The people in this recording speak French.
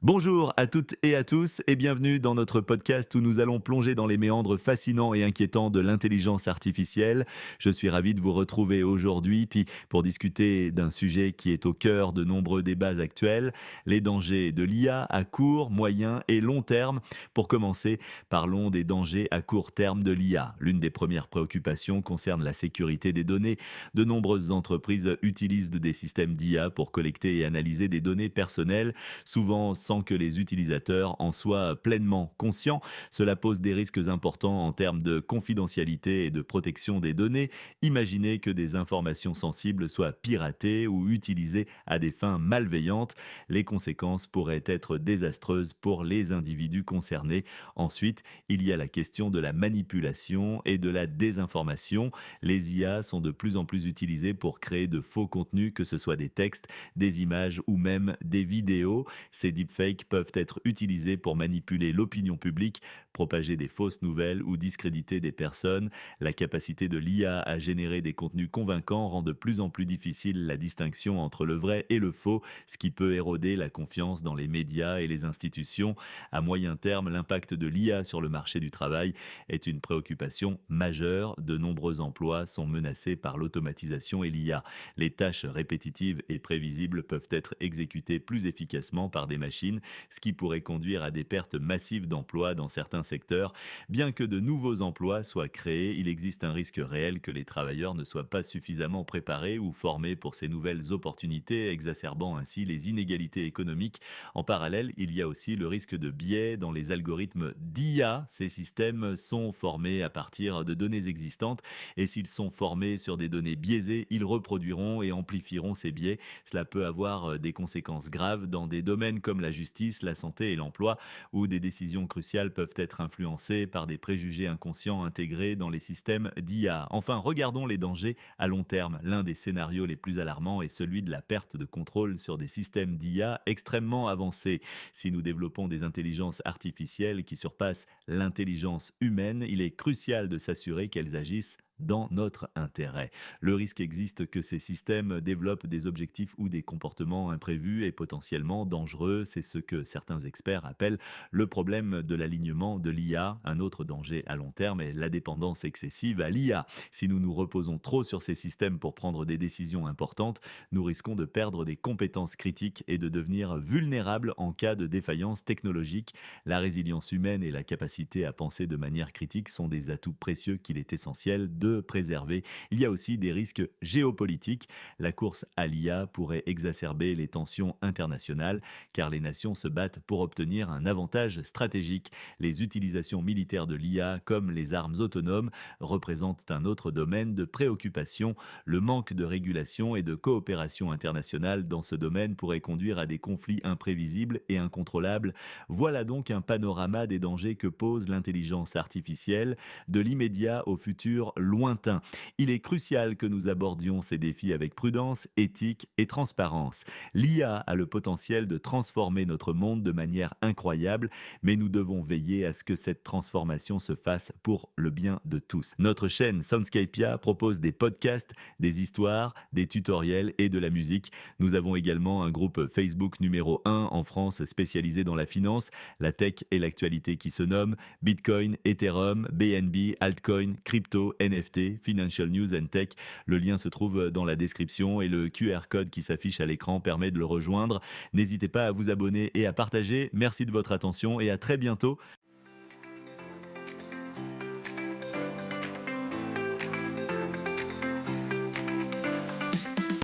Bonjour à toutes et à tous et bienvenue dans notre podcast où nous allons plonger dans les méandres fascinants et inquiétants de l'intelligence artificielle. Je suis ravi de vous retrouver aujourd'hui puis pour discuter d'un sujet qui est au cœur de nombreux débats actuels, les dangers de l'IA à court, moyen et long terme. Pour commencer, parlons des dangers à court terme de l'IA. L'une des premières préoccupations concerne la sécurité des données. De nombreuses entreprises utilisent des systèmes d'IA pour collecter et analyser des données personnelles, souvent sans que les utilisateurs en soient pleinement conscients. Cela pose des risques importants en termes de confidentialité et de protection des données. Imaginez que des informations sensibles soient piratées ou utilisées à des fins malveillantes. Les conséquences pourraient être désastreuses pour les individus concernés. Ensuite, il y a la question de la manipulation et de la désinformation. Les IA sont de plus en plus utilisées pour créer de faux contenus, que ce soit des textes, des images ou même des vidéos. Ces deepfakes peuvent être utilisés pour manipuler l'opinion publique, propager des fausses nouvelles ou discréditer des personnes. La capacité de l'IA à générer des contenus convaincants rend de plus en plus difficile la distinction entre le vrai et le faux, ce qui peut éroder la confiance dans les médias et les institutions. À moyen terme, l'impact de l'IA sur le marché du travail est une préoccupation majeure. De nombreux emplois sont menacés par l'automatisation et l'IA. Les tâches répétitives et prévisibles peuvent être exécutées plus efficacement par des machines, ce qui pourrait conduire à des pertes massives d'emplois dans certains secteurs. Bien que de nouveaux emplois soient créés, il existe un risque réel que les travailleurs ne soient pas suffisamment préparés ou formés pour ces nouvelles opportunités, exacerbant ainsi les inégalités économiques. En parallèle, il y a aussi le risque de biais dans les algorithmes d'IA. Ces systèmes sont formés à partir de données existantes et s'ils sont formés sur des données biaisées, ils reproduiront et amplifieront ces biais. Cela peut avoir des conséquences graves dans des domaines comme la justice, la santé et l'emploi, où des décisions cruciales peuvent être influencées par des préjugés inconscients intégrés dans les systèmes d'IA. Enfin, regardons les dangers à long terme. L'un des scénarios les plus alarmants est celui de la perte de contrôle sur des systèmes d'IA extrêmement avancés. Si nous développons des intelligences artificielles qui surpassent l'intelligence humaine, il est crucial de s'assurer qu'elles agissent dans notre intérêt. Le risque existe que ces systèmes développent des objectifs ou des comportements imprévus et potentiellement dangereux. C'est ce que certains experts appellent le problème de l'alignement de l'IA. Un autre danger à long terme est la dépendance excessive à l'IA. Si nous nous reposons trop sur ces systèmes pour prendre des décisions importantes, nous risquons de perdre des compétences critiques et de devenir vulnérables en cas de défaillance technologique. La résilience humaine et la capacité à penser de manière critique sont des atouts précieux qu'il est essentiel de préserver. Il y a aussi des risques géopolitiques. La course à l'IA pourrait exacerber les tensions internationales car les nations se battent pour obtenir un avantage stratégique. Les utilisations militaires de l'IA comme les armes autonomes représentent un autre domaine de préoccupation. Le manque de régulation et de coopération internationale dans ce domaine pourrait conduire à des conflits imprévisibles et incontrôlables. Voilà donc un panorama des dangers que pose l'intelligence artificielle, de l'immédiat au futur lointain. Il est crucial que nous abordions ces défis avec prudence, éthique et transparence. L'IA a le potentiel de transformer notre monde de manière incroyable, mais nous devons veiller à ce que cette transformation se fasse pour le bien de tous. Notre chaîne Soundscapia propose des podcasts, des histoires, des tutoriels et de la musique. Nous avons également un groupe Facebook numéro 1 en France spécialisé dans la finance, la tech et l'actualité qui se nomme Bitcoin, Ethereum, BNB, Altcoin, Crypto, NFT, Financial News and Tech. Le lien se trouve dans la description et le QR code qui s'affiche à l'écran permet de le rejoindre. N'hésitez pas à vous abonner et à partager. Merci de votre attention et à très bientôt